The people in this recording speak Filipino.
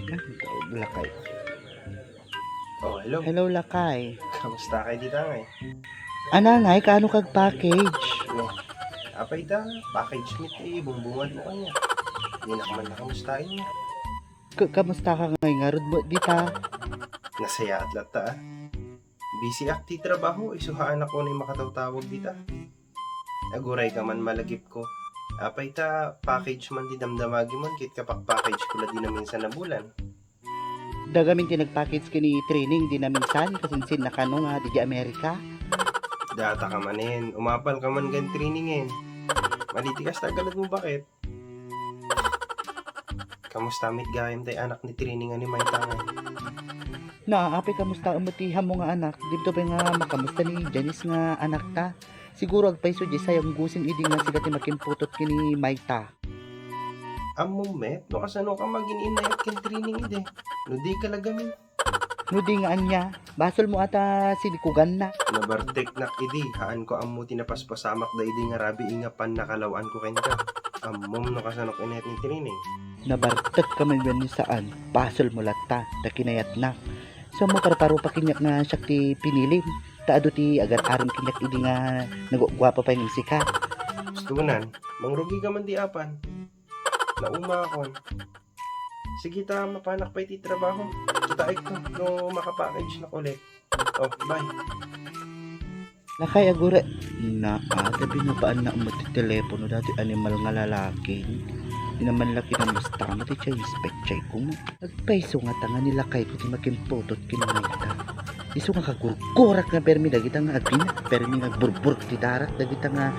Lakay. Oh, hello. Hello, Lakay. Kamusta kayo dito ngay? Anangay, kaano kag package? Oh, apay da, package meet bumbungan mo kanya. Hindi na kaman nakamustahin niya. Kamusta ka ngayon nga? Rod mo, dita? Nasaya at lata Busy akti trabaho, isuhaan ako na yung makatawtawag dita. Aguray ka man malagip ko. Apay ta, package man di damdamagi man, kit kapak package ko la di na minsan na bulan. Dagamin tinag-package kini training di na minsan kasinsin na kano nga di Amerika. Data ka manin, umapal ka man gan trainingin. Malitikas tagalad mo bakit? Kamusta mit gayam tay anak ni trainingan ni Maytangay? Naapi kamusta umutihan mo nga anak? Dito ba nga makamusta ni Janice nga anak ta? Siguro agpay so di sayang gusin idi nga sigati makimputot kini Mayta. Ammo met, no kasano ka magin-inayat kin training ide. No di ka lagamin. Nudi nga anya, basol mo ata sinikugan na. Nabartek nak idi, haan ko ammo tinapaspasamak da idi nga rabi inga pan nakalawaan ko ken ka. Ammom no kasano kinayat ni training. Nabartek ka man ni saan, basol mo latta, ta kinayat na. So mo parparo pa kinyak nga siya ti pinilim. Taado ti agar aron kinyak idi nga nagugwapo pa yung sika. Gustunan, mangrugi ka man di apan. Naumakon. Sige ta, mapanak pa iti trabaho. Kita to, no makapackage na ulit. Oh, bye. Lakay agura na tabi na paan na umot ti telepono dati animal nga lalaki. Di naman laki na musta mo ti chay spechay ko mo. Nagpaiso nga tanga nila kay ko ti makimputot kinangayta. Iso nga kagurkurak na permi dagita nga agpina. Permi nga burburk ti darat dagita nga